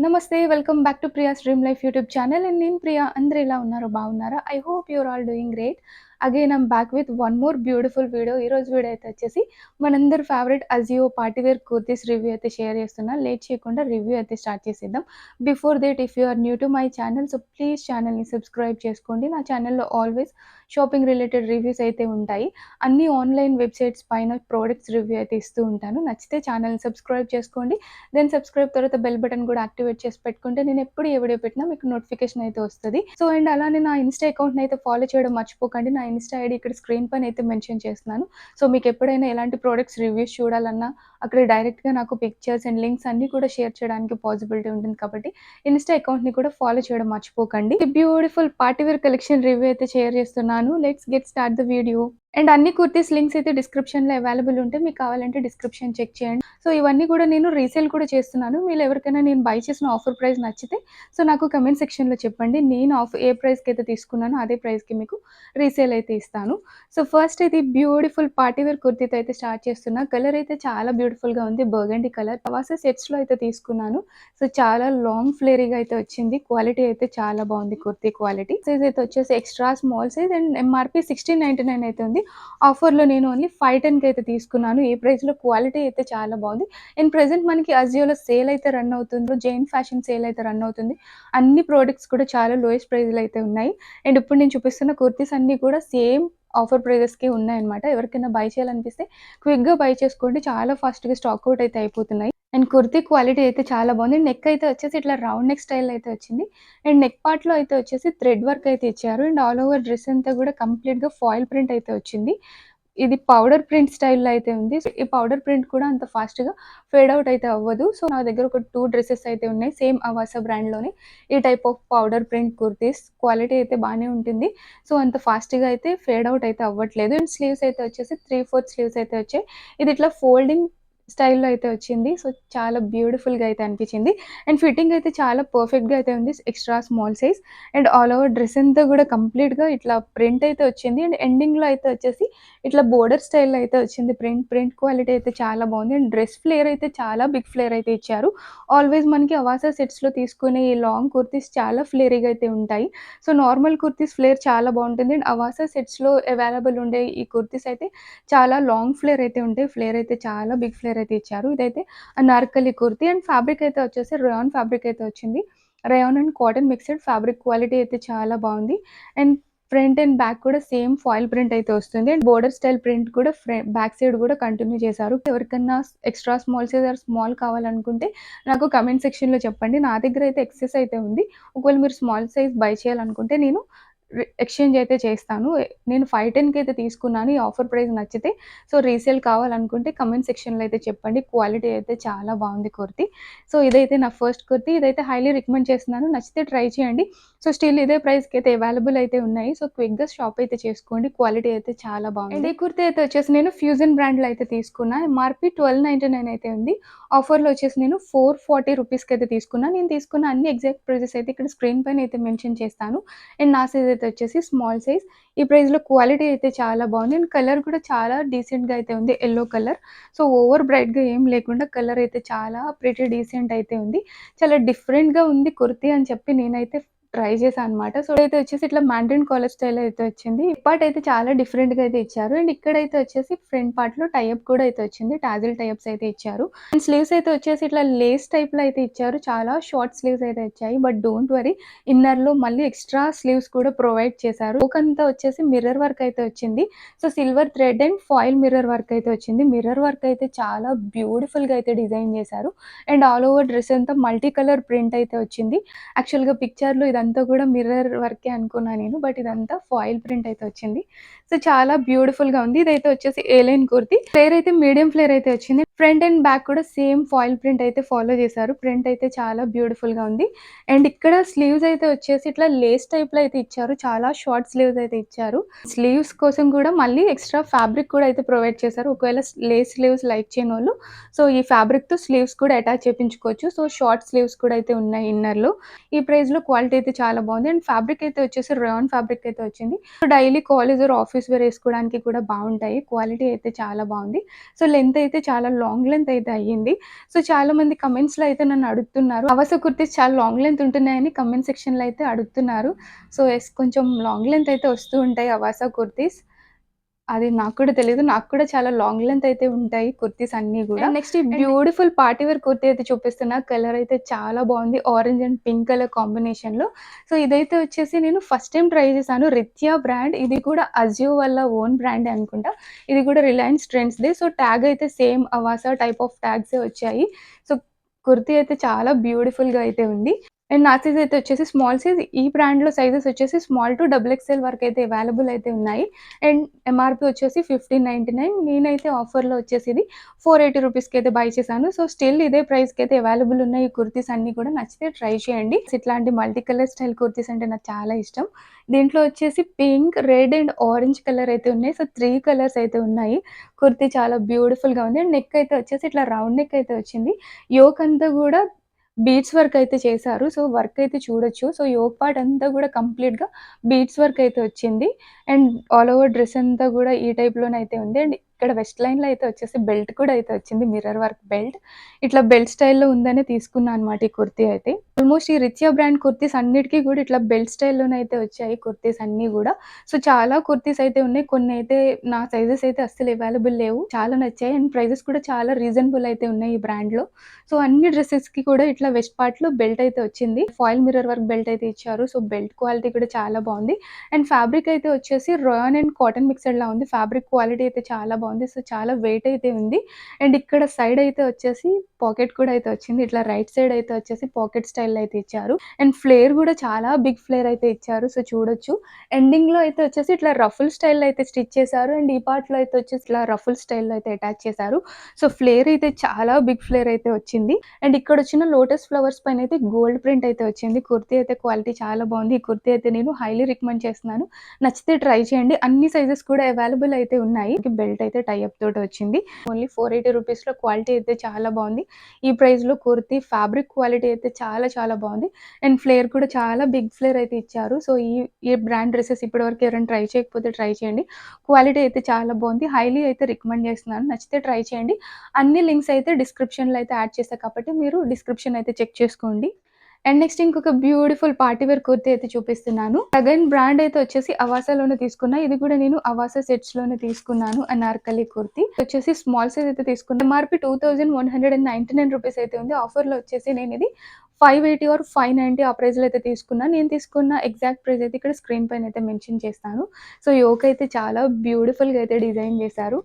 నమస్తే. Welcome back to Priya's dream life YouTube channel. And నేను ప్రియా. అందరూ ఎలా ఉన్నారు? బాగున్నారా? I hope you're all doing great. Again I'm back with one more beautiful video. ఈరోజు video అయితే వచ్చేసి మనందరి favourite Ajio party wear kurtis review అయితే షేర్ చేస్తున్నా. లేట్ చేయకుండా రివ్యూ అయితే స్టార్ట్ చేసేద్దాం. Before that if you are new to my channel so please ఛానల్‌ని సబ్స్క్రైబ్ చేసుకోండి. నా ఛానల్‌లో ఆల్వేస్ షాపింగ్ రిలేటెడ్ రివ్యూస్ అయితే ఉంటాయి. అన్ని ఆన్‌లైన్ వెబ్‌సైట్స్ పైన ప్రొడక్ట్స్ రివ్యూ అయితే ఇస్తూ ఉంటాను. నచ్చితే ఛానల్‌ని సబ్స్క్రైబ్ చేసుకోండి. దెన్ సబ్స్క్రైబ్ తర్వాత బెల్ బటన్ కూడా యాక్టివేట్ చేసి పెట్టుకుంటే నేను ఎప్పుడు ఏ వీడియో పెట్టినా మీకు నోటిఫికేషన్ అయితే వస్తది. సో అండ్ అలానే నా ఇన్‌స్టా అకౌంట్‌ని అయితే ఫాలో చేయడం మర్చిపోకండి. నా ఇన్‌స్టా ఐడీ ఇక్కడ స్క్రీన్ పైన అయితే మెన్షన్ చేస్తున్నాను. సో మీకు ఎప్పుడైనా ఎలాంటి ప్రొడక్ట్స్ రివ్యూస్ చూడాలన్నా అక్కడ డైరెక్ట్‌గా నాకు పిక్చర్స్ అండ్ లింక్స్ అన్నీ కూడా షేర్ చేయడానికి పాసిబిలిటీ ఉంటుంది కాబట్టి ఇన్‌స్టా అకౌంట్‌ని కూడా ఫాలో చేయడం మర్చిపోకండి. ఈ beautiful party wear collection review అయితే షేర్ చేస్తున్నాను. Let's get start the video. And అన్ని కుర్తీస్ లింక్స్ అయితే డిస్క్రిప్షన్‌లో అవైలబుల్ ఉంటాయి. మీకు కావాలంటే డిస్క్రిప్షన్ చెక్ చేయండి. సో ఇవన్నీ కూడా నేను రీసేల్ కూడా చేస్తున్నాను. మీరు ఎవరికైనా నేను బై చేసిన ఆఫర్ ప్రైస్ నచ్చితే సో నాకు కామెంట్ సెక్షన్‌లో చెప్పండి. నేను ఏ ప్రైస్‌కైతే తీసుకున్నానో అదే ప్రైస్‌కి మీకు రీసేల్ అయితే ఇస్తాను. సో ఫస్ట్ అయితే బ్యూటిఫుల్ పార్టీ వేర్ కుర్తీతో అయితే స్టార్ట్ చేస్తున్నా. కలర్ అయితే చాలా బ్యూటిఫుల్‌గా ఉంది. Burgundy colour. తవాసా సెట్స్‌లో అయితే తీసుకున్నాను. సో చాలా లాంగ్ ఫ్లేరీగా అయితే వచ్చింది. క్వాలిటీ అయితే చాలా బాగుంది కుర్తీ క్వాలిటీ. సైజ్ అయితే వచ్చేసి extra small size and MRP 1699 అయితే ఉంది. ఆఫర్‌లో నేను ఓన్లీ 510కి అయితే తీసుకున్నాను. ఈ ప్రైస్‌లో క్వాలిటీ అయితే చాలా బాగుంది. అండ్ ప్రెజెంట్ మనకి అజియోలో సేల్ అయితే రన్ అవుతుంది. జైన్ ఫ్యాషన్ సేల్ అయితే రన్ అవుతుంది. అన్ని ప్రొడక్ట్స్ కూడా చాలా లోయెస్ట్ ప్రైస్‌లో అయితే ఉన్నాయి. అండ్ ఇప్పుడు నేను చూపిస్తున్న కుర్తీస్ అన్నీ కూడా సేమ్ ఆఫర్ ప్రైజెస్‌కే ఉన్నాయన్నమాట. ఎవరికైనా బై చేయాలనిపిస్తే క్విక్‌గా బై చేసుకోండి. చాలా ఫాస్ట్‌గా స్టాక్ ఔట్ అయితే అయిపోతున్నాయి. అండ్ కుర్తీ క్వాలిటీ అయితే చాలా బాగుంది. నెక్ అయితే వచ్చేసి ఇట్లా రౌండ్ నెక్ స్టైల్ అయితే వచ్చింది. అండ్ నెక్ పార్ట్‌లో అయితే వచ్చేసి థ్రెడ్ వర్క్ అయితే ఇచ్చారు. అండ్ ఆల్ ఓవర్ డ్రెస్ అంతా కూడా కంప్లీట్‌గా ఫాయిల్ ప్రింట్ అయితే వచ్చింది. ఇది పౌడర్ ప్రింట్ స్టైల్‌లో అయితే ఉంది. సో, ఈ పౌడర్ ప్రింట్ కూడా అంత ఫాస్ట్‌గా ఫేడ్ ఔట్ అయితే అవ్వదు. సో, నా దగ్గర ఒక 2 డ్రెసెస్ అయితే ఉన్నాయి. సేమ్ అవాసా బ్రాండ్‌లోనే ఈ type of powder print kurtis. Quality అయితే బానే ఉంటుంది. సో, అంత ఫాస్ట్‌గా అయితే ఫేడ్ ఔట్ అయితే అవ్వట్లేదు. అండ్ స్లీవ్స్ అయితే వచ్చేసి 3/4 స్లీవ్స్ అయితే వచ్చాయి. ఇది ఇట్లా ఫోల్డింగ్ స్టైల్‌లో అయితే వచ్చింది. సో, చాలా బ్యూటిఫుల్‌గా అయితే అనిపించింది. అండ్ ఫిట్టింగ్ అయితే చాలా పర్ఫెక్ట్‌గా అయితే ఉంది. Extra small size and all over dress అంతా కూడా కంప్లీట్‌గా ఇట్లా ప్రింట్ అయితే వచ్చింది. అండ్ ఎండింగ్‌లో అయితే వచ్చేసి ఇట్లా బోర్డర్ స్టైల్‌లో అయితే వచ్చింది ప్రింట్. ప్రింట్ క్వాలిటీ అయితే చాలా బాగుంది. అండ్ డ్రెస్ ఫ్లేర్ అయితే చాలా బిగ్ ఫ్లేర్ అయితే ఇచ్చారు. ఆల్వేస్ మనకి అవాసా సెట్స్‌లో తీసుకునే ఈ లాంగ్ కుర్తీస్ చాలా ఫ్లేరీగా అయితే ఉంటాయి. సో, నార్మల్ కుర్తీస్ ఫ్లేర్ చాలా బాగుంటుంది. అండ్ అవాసా సెట్స్‌లో అవైలబుల్ ఉండే ఈ కుర్తీస్ అయితే చాలా లాంగ్ ఫ్లేర్ అయితే ఉంటాయి. ఫ్లేర్ అయితే చాలా బిగ్ ఫ్లేర్ అయితే ఇచ్చారు. ఇదైతే అనార్కలి కుర్తీ అండ్ ఫ్యాబ్రిక్ అయితే వచ్చేసి రేయాన్ ఫ్యాబ్రిక్ అయితే వచ్చింది. Rayon and cotton mixed fabric quality అయితే చాలా బాగుంది. అండ్ ఫ్రంట్ అండ్ బ్యాక్ కూడా సేమ్ ఫాయిల్ ప్రింట్ అయితే వస్తుంది. అండ్ బోర్డర్ స్టైల్ ప్రింట్ కూడా బ్యాక్ సైడ్ కూడా కంటిన్యూ చేశారు. ఎవరికన్నా extra small size are small కావాలనుకుంటే నాకు కామెంట్ సెక్షన్‌లో చెప్పండి. నా దగ్గర అయితే ఎక్సెస్ అయితే ఉంది. ఒకవేళ మీరు స్మాల్ సైజ్ బై చేయాలనుకుంటే నేను ఎక్స్‌చేంజ్ అయితే చేస్తాను. నేను 510కి అయితే తీసుకున్నాను. ఈ ఆఫర్ ప్రైస్ నచ్చితే సో, రీసేల్ కావాలనుకుంటే కామెంట్ సెక్షన్‌లో అయితే చెప్పండి. క్వాలిటీ అయితే చాలా బాగుంది కుర్తీ. సో, ఇదైతే నా ఫస్ట్ కుర్తీ. ఇదైతే హైలీ రికమెండ్ చేస్తున్నాను. నచ్చితే ట్రై చేయండి. సో, స్టిల్ ఇదే ప్రైస్‌కి అయితే అవైలబుల్ అయితే ఉన్నాయి. సో, క్విక్‌గా షాప్ అయితే చేసుకోండి. క్వాలిటీ అయితే చాలా బాగుంది. అండ్ ఈ కుర్తీ అయితే వచ్చేసి నేను ఫ్యూజన్ బ్రాండ్‌లో అయితే తీసుకున్నా. ఎంఆర్‌పీ 1299 అయితే ఉంది. ఆఫర్‌లో వచ్చేసి నేను 440 రూపీస్‌కి అయితే తీసుకున్నా. నేను తీసుకున్న అన్ని ఎగ్జాక్ట్ ప్రైజెస్ అయితే ఇక్కడ స్క్రీన్ పైన అయితే మెన్షన్ చేస్తాను. అండ్ నా సైజ్ అయితే వచ్చేసి స్మాల్ సైజ్. ఈ ప్రైస్‌లో క్వాలిటీ అయితే చాలా బాగుంది. అండ్ కలర్ కూడా చాలా డీసెంట్‌గా అయితే ఉంది. Yellow colour. సో, ఓవర్ బ్రైట్‌గా ఏం లేకుండా కలర్ అయితే చాలా ప్రిటీ డీసెంట్ అయితే ఉంది. చాలా డిఫరెంట్‌గా ఉంది కుర్తీ అని చెప్పి నేనైతే ట్రై చేశా అనమాట. సో, ఇదైతే వచ్చేసి ఇట్లా మ్యాండ్రిన్ కాలర్ స్టైల్‌లో అయితే వచ్చింది. ఈ పార్ట్ అయితే చాలా డిఫరెంట్‌గా అయితే ఇచ్చారు. అండ్ ఇక్కడైతే వచ్చేసి ఫ్రంట్ పార్ట్‌లో టై అప్ కూడా అయితే వచ్చింది. టాజిల్ టై అప్స్ అయితే ఇచ్చారు. అండ్ స్లీవ్స్ అయితే వచ్చేసి ఇట్లా లేస్ టైప్‌లో అయితే ఇచ్చారు. చాలా షార్ట్ స్లీవ్స్ అయితే వచ్చాయి. బట్ డోంట్ వరీ ఇన్నర్‌లో మళ్ళీ ఎక్స్‌ట్రా స్లీవ్స్ కూడా ప్రొవైడ్ చేశారు. యోక్ వచ్చేసి మిర్రర్ వర్క్ అయితే వచ్చింది. So, silver thread and foil mirror work అయితే వచ్చింది. మిర్రర్ వర్క్ అయితే చాలా బ్యూటిఫుల్‌గా అయితే డిజైన్ చేశారు. అండ్ ఆల్ ఓవర్ డ్రెస్ అంతా మల్టీ కలర్ ప్రింట్ అయితే వచ్చింది. యాక్చువల్‌గా పిక్చర్‌లో ఇదంతా కూడా మిర్రర్ వర్కే అనుకున్నా నేను. బట్ ఇదంతా ఫాయిల్ ప్రింట్ అయితే వచ్చింది. సో, చాలా బ్యూటిఫుల్‌గా ఉంది. ఇదైతే వచ్చేసి ఏ లైన్ కుర్తీ. ఫ్లేర్ అయితే మీడియం ఫ్లేర్ అయితే వచ్చింది. ఫ్రంట్ అండ్ బ్యాక్ కూడా సేమ్ ఫాయిల్ ప్రింట్ అయితే ఫాలో చేశారు. ప్రింట్ అయితే చాలా బ్యూటిఫుల్‌గా ఉంది. అండ్ ఇక్కడ స్లీవ్స్ అయితే వచ్చేసి ఇట్లా లేస్ టైప్‌లో అయితే ఇచ్చారు. చాలా షార్ట్ స్లీవ్స్ అయితే ఇచ్చారు. స్లీవ్స్ కోసం కూడా మళ్ళీ ఎక్స్‌ట్రా ఫ్యాబ్రిక్ కూడా అయితే ప్రొవైడ్ చేశారు. ఒకవేళ లేస్ స్లీవ్స్ లైక్ చేయనోళ్ళు సో, ఈ ఫ్యాబ్రిక్‌తో స్లీవ్స్ కూడా అటాచ్ చేపించుకోవచ్చు. సో, షార్ట్ స్లీవ్స్ కూడా అయితే ఉన్నాయి ఇన్నర్‌లో. ఈ ప్రైస్‌లో క్వాలిటీ అయితే చాలా బాగుంది. అండ్ ఫ్యాబ్రిక్ అయితే వచ్చేసి రేయాన్ ఫ్యాబ్రిక్ అయితే వచ్చింది. So, daily college or office wear ఏసుకోవడానికి కూడా బాగుంటాయి. క్వాలిటీ అయితే చాలా బాగుంది. సో, లెంత్ అయితే చాలా లాంగ్ లెంత్ అయితే అయ్యింది. సో, చాలామంది కమెంట్స్‌లో అయితే నన్ను అడుగుతున్నారు. అవాసా కుర్తీస్ చాలా లాంగ్ లెంత్ ఉంటున్నాయని కమెంట్ సెక్షన్‌లో అయితే అడుగుతున్నారు. సో, యెస్, కొంచెం లాంగ్ లెంత్ అయితే వస్తూ ఉంటాయి అవాసా కుర్తీస్. అది నాకు కూడా తెలీదు. నాకు కూడా చాలా లాంగ్ లెంత్ అయితే ఉంటాయి కుర్తీస్ అన్నీ గూడా. అండ్ నెక్స్ట్ ఈ బ్యూటిఫుల్ పార్టీ వేర్ కుర్తీ అయితే చూపిస్తున్నా. కలర్ అయితే చాలా బావుంది. ఆరెంజ్ అండ్ పింక్ కలర్ కాంబినేషన్‌లో. సో, ఇదైతే వచ్చేసి నేను ఫస్ట్ టైమ్ ట్రై చేశాను. రిత్యా బ్రాండ్. ఇది కూడా అజియో వాళ్ళ ఓన్ బ్రాండే అనుకుంటా. ఇది కూడా రిలయన్స్ ట్రెండ్స్‌ది. సో, ట్యాగ్ అయితే సేమ్ అవాసా టైప్ ఆఫ్ ట్యాగ్సే వచ్చాయి. సో, కుర్తీ అయితే చాలా బ్యూటిఫుల్‌గా అయితే ఉంది. అండ్ నా సైజ్ అయితే వచ్చేసి స్మాల్ సైజ్. ఈ బ్రాండ్‌లో సైజెస్ వచ్చేసి స్మాల్ టు డబుల్ ఎక్స్‌ఎల్ వరకు అయితే అవైలబుల్ అయితే ఉన్నాయి. అండ్ ఎంఆర్‌పీ వచ్చేసి 1599. నేనైతే ఆఫర్‌లో వచ్చేసి ఇది 480 రూపీస్‌కి అయితే బై చేశాను. సో, స్టిల్ ఇదే ప్రైస్‌కి అయితే అవైలబుల్ ఉన్నాయి ఈ కుర్తీస్ అన్నీ కూడా. నచ్చితే ట్రై చేయండి. ఇట్లాంటి మల్టీ కలర్ స్టైల్ కుర్తీస్ అంటే నాకు చాలా ఇష్టం. దీంట్లో వచ్చేసి pink, red and orange colour అయితే ఉన్నాయి. సో, 3 కలర్స్ అయితే ఉన్నాయి. కుర్తీ చాలా బ్యూటిఫుల్‌గా ఉంది. అండ్ నెక్ అయితే వచ్చేసి ఇట్లా రౌండ్ నెక్ అయితే వచ్చింది. యోక్ అంతా గూడా బీడ్స్ వర్క్ అయితే చేశారు. సో, వర్క్ అయితే చూడొచ్చు. సో, యోక్ పార్ట్ అంతా గూడా కంప్లీట్‌గా బీడ్స్ వర్క్ అయితే వచ్చింది. అండ్ ఆల్ ఓవర్ డ్రెస్ అంతా గూడా ఈ టైప్‌లోనైతే ఉంది. అండ్ ఇక్కడ వెస్ట్ లైన్‌లో అయితే వచ్చేసి బెల్ట్ కూడా అయితే వచ్చింది. Mirror work belt. ఇట్లా బెల్ట్ స్టైల్‌లో ఉందనే తీసుకున్నా అనమాట ఈ కుర్తీ అయితే. ఆల్మోస్ట్ ఈ రిత్యా బ్రాండ్ కుర్తీస్ అన్నిటికి గూడా ఇట్లా బెల్ట్ స్టైల్‌లోనైతే వచ్చాయి కుర్తీస్ అన్నీ గూడా. సో, చాలా కుర్తీస్ అయితే ఉన్నాయి. కొన్నైతే నా సైజెస్ అయితే అస్సలు అవైలబుల్ లేవు. చాలా నచ్చాయి. అండ్ ప్రైజెస్ కూడా చాలా రీజనబుల్ అయితే ఉన్నాయి ఈ బ్రాండ్‌లో. సో, అన్ని డ్రెసెస్‌కి కూడా ఇట్లా వెస్ట్ పార్ట్‌లో బెల్ట్ అయితే వచ్చింది. ఫాయిల్ మిర్రర్ వర్క్ బెల్ట్ అయితే ఇచ్చారు. సో, బెల్ట్ క్వాలిటీ కూడా చాలా బావుంది. అండ్ ఫ్యాబ్రిక్ అయితే వచ్చేసి రయాన్ అండ్ కాటన్ మిక్స్‌డ్‌లా ఉంది. ఫ్యాబ్రిక్ క్వాలిటీ అయితే చాలా బావుంది. సో, చాలా వెయిట్ అయితే ఉంది. అండ్ ఇక్కడ సైడ్ అయితే వచ్చేసి పాకెట్ కూడా అయితే వచ్చింది. ఇట్లా రైట్ సైడ్ అయితే వచ్చేసి పాకెట్ స్టైల్‌లో అయితే ఇచ్చారు. అండ్ ఫ్లేర్ కూడా చాలా బిగ్ ఫ్లేర్ అయితే ఇచ్చారు. సో, చూడొచ్చు. ఎండింగ్‌లో అయితే వచ్చేసి ఇట్లా రఫుల్ స్టైల్‌లో అయితే స్టిచ్ చేశారు. అండ్ ఈ పార్ట్‌లో అయితే వచ్చేసి ఇట్లా రఫుల్ స్టైల్‌లో అయితే అటాచ్ చేశారు. సో, ఫ్లేర్ అయితే చాలా బిగ్ ఫ్లేర్ అయితే వచ్చింది. అండ్ ఇక్కడొచ్చిన లోటస్ ఫ్లవర్స్ పైనైతే గోల్డ్ ప్రింట్ అయితే వచ్చింది. కుర్తీ అయితే క్వాలిటీ చాలా బావుంది. ఈ కుర్తీ అయితే నేను హైలీ రికమెండ్ చేస్తున్నాను. నచ్చితే ట్రై చేయండి. అన్ని సైజెస్ కూడా అవైలబుల్ అయితే ఉన్నాయి. బెల్ట్ అయితే టై అప్ తోటి వచ్చింది. ఓన్లీ 480 రూపీస్‌లో క్వాలిటీ అయితే చాలా బావుంది. ఈ ప్రైస్‌లో కుర్తీ ఫ్యాబ్రిక్ క్వాలిటీ అయితే చాలా చాలా బావుంది. అండ్ ఫ్లేర్ కూడా చాలా బిగ్ ఫ్లేర్ అయితే ఇచ్చారు. సో, ఈ బ్రాండ్ డ్రెసెస్ ఇప్పటివరకు ఎవరైనా ట్రై చేయకపోతే ట్రై చేయండి. క్వాలిటీ అయితే చాలా బావుంది. హైలీ అయితే రికమెండ్ చేస్తున్నాను. నచ్చితే ట్రై చేయండి. అన్ని లింక్స్ అయితే డిస్క్రిప్షన్‌లో అయితే యాడ్ చేశా కాబట్టి మీరు డిస్క్రిప్షన్ అయితే చెక్ చేసుకోండి. అండ్ నెక్స్ట్ ఇంకొక బ్యూటిఫుల్ పార్టీ వేర్ కుర్తీ అయితే చూపిస్తున్నాను. అగైన్ బ్రాండ్ అయితే వచ్చేసి అవాసాలోనే తీసుకున్నా. ఇది కూడా నేను అవాసా సెట్స్‌లోనే తీసుకున్నాను. అనార్కలి కుర్తీ. వచ్చేసి స్మాల్ సైజ్ అయితే తీసుకున్నా. ఎంఆర్‌పీ 2199 రూపీస్ అయితే ఉంది. ఆఫర్‌లో వచ్చేసి నేనిది 580 ఆర్ 590 ఆ ప్రైస్‌లో అయితే తీసుకున్నా. నేను తీసుకున్న ఎగ్జాక్ట్ ప్రైస్ అయితే ఇక్కడ స్క్రీన్ పైన అయితే మెన్షన్ చేస్తాను. సో, యోక్ అయితే చాలా బ్యూటిఫుల్‌గా అయితే డిజైన్ చేశారు.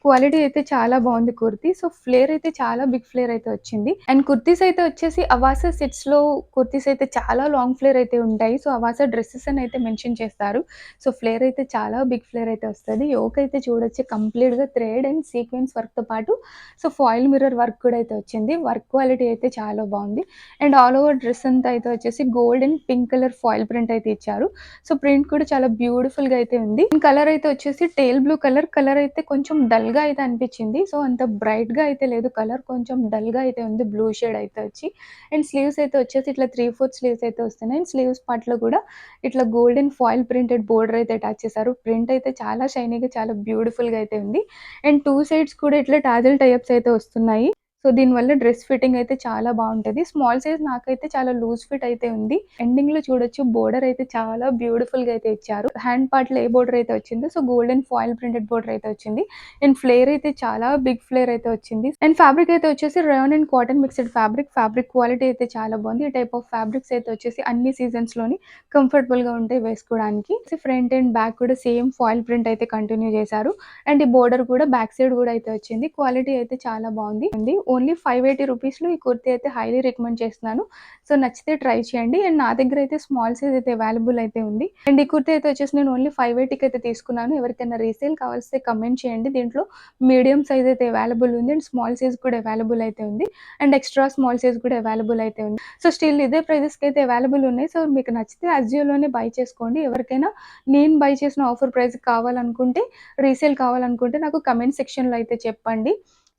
క్వాలిటీ అయితే చాలా బావుంది కుర్తీ. సో, ఫ్లేర్ అయితే చాలా బిగ్ ఫ్లేర్ అయితే వచ్చింది. అండ్ కుర్తీస్ అయితే వచ్చేసి అవాసా సెట్స్‌లో కుర్తీస్ అయితే చాలా లాంగ్ ఫ్లేర్ అయితే ఉంటాయి. సో, అవాసా డ్రెసెస్ అని అయితే మెన్షన్ చేస్తారు. సో, ఫ్లేర్ అయితే చాలా బిగ్ ఫ్లేర్ అయితే వస్తది. యోక్ అయితే చూడొచ్చు కంప్లీట్‌గా థ్రెడ్ అండ్ సీక్వెన్స్ వర్క్‌తో పాటు సో, ఫాయిల్ మిర్రర్ వర్క్ కూడా అయితే వచ్చింది. వర్క్ క్వాలిటీ అయితే చాలా బావుంది. అండ్ ఆల్ ఓవర్ డ్రెస్ అంతా అయితే వచ్చేసి gold and pink colour foil print అయితే ఇచ్చారు. సో, ప్రింట్ కూడా చాలా బ్యూటిఫుల్‌గా అయితే ఉంది. కలర్ అయితే వచ్చేసి టేల్ బ్లూ కలర్. కలర్ అయితే కొంచెం డల్‌గా అయితే అనిపించింది. సో, అంత బ్రైట్‌గా అయితే లేదు కలర్. కొంచెం డల్‌గా అయితే ఉంది. బ్లూ షేడ్ అయితే వచ్చి. అండ్ స్లీవ్స్ అయితే వచ్చేసి ఇట్లా 3/4 స్లీవ్స్ అయితే వస్తున్నాయి. అండ్ స్లీవ్స్ పార్ట్‌లో కూడా ఇట్లా గోల్డెన్ ఫాయిల్ ప్రింటెడ్ బోర్డర్ అయితే అటాచ్ చేశారు. ప్రింట్ అయితే చాలా షైనీగా చాలా బ్యూటిఫుల్‌గా అయితే ఉంది. అండ్ 2 సైడ్స్ కూడా ఇట్లా టాజిల్ టై అప్స్ అయితే వస్తున్నాయి. సో, దీనివల్ల డ్రెస్ ఫిట్టింగ్ అయితే చాలా బావుంటది. స్మాల్ సైజ్ నాకైతే చాలా లూజ్ ఫిట్ అయితే ఉంది. ఎండింగ్‌లో చూడొచ్చు బోర్డర్ అయితే చాలా బ్యూటిఫుల్‌గా అయితే ఇచ్చారు. హ్యాండ్ పార్ట్‌లో ఏ బోర్డర్ అయితే వచ్చిందో so, golden foil printed border అయితే వచ్చింది. అండ్ ఫ్లేర్ అయితే చాలా బిగ్ ఫ్లేర్ అయితే వచ్చింది. అండ్ ఫ్యాబ్రిక్ అయితే వచ్చేసి rayon and cotton mixed fabric. Fabric quality అయితే చాలా బావుంది. ఈ టైప్ ఆఫ్ ఫ్యాబ్రిక్స్ అయితే వచ్చేసి అన్ని సీజన్స్‌లోని కంఫర్టబుల్‌గా ఉంటాయి వేసుకోవడానికి. ఫ్రంట్ అండ్ బ్యాక్ కూడా సేమ్ ఫాయిల్ ప్రింట్ అయితే కంటిన్యూ చేశారు. అండ్ ఈ బోర్డర్ కూడా బ్యాక్ సైడ్ కూడా అయితే వచ్చింది. క్వాలిటీ అయితే చాలా బావుంది. ఓన్లీ 580 రూపీస్‌లో ఈ కుర్తీ అయితే హైలీ రికమెండ్ చేస్తున్నాను. సో, నచ్చితే ట్రై చేయండి. అండ్ నా దగ్గర అయితే స్మాల్ సైజ్ అయితే అవైలబుల్ అయితే ఉంది. అండ్ ఈ కుర్తీ అయితే వచ్చేసి నేను ఓన్లీ 580కి అయితే తీసుకున్నాను. ఎవరికైనా రీసేల్ కావాల్సితే కమెంట్ చేయండి. దీంట్లో మీడియం సైజ్ అయితే అవైలబుల్ ఉంది. అండ్ స్మాల్ సైజ్ కూడా అవైలబుల్ అయితే ఉంది. అండ్ ఎక్స్‌ట్రా స్మాల్ సైజ్ కూడా అవైలబుల్ అయితే ఉంది. సో, స్టిల్ ఇదే ప్రైజెస్‌కి అయితే అవైలబుల్ ఉన్నాయి. సో, మీకు నచ్చితే అజియోలోనే బై చేసుకోండి. ఎవరికైనా నేను బై చేసిన ఆఫర్ ప్రైస్‌కి కావాలనుకుంటే, రీసేల్ కావాలనుకుంటే నాకు కమెంట్ సెక్షన్‌లో అయితే చెప్పండి.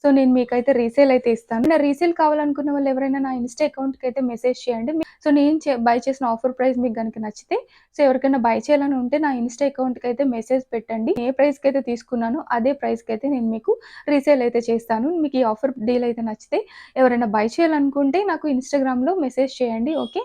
సో, నేను మీకైతే రీసేల్ అయితే ఇస్తాను. నా రీసేల్ కావాలనుకున్న వాళ్ళు ఎవరైనా నా ఇన్‌స్టా అకౌంట్‌కి అయితే మెసేజ్ చేయండి. సో, నేను బై చేసిన ఆఫర్ ప్రైస్ మీకు గనుక నచ్చితే, సో, ఎవరికైనా బై చేయాలని ఉంటే నా ఇన్‌స్టా అకౌంట్‌కి అయితే మెసేజ్ పెట్టండి. ఏ ప్రైస్‌కి అయితే తీసుకున్నానో అదే ప్రైస్‌కి అయితే నేను మీకు రీసేల్ అయితే చేస్తాను. మీకు ఈ ఆఫర్ డీల్ అయితే నచ్చితే ఎవరైనా బై చేయాలనుకుంటే నాకు ఇన్‌స్టాగ్రామ్‌లో మెసేజ్ చేయండి. ఓకే.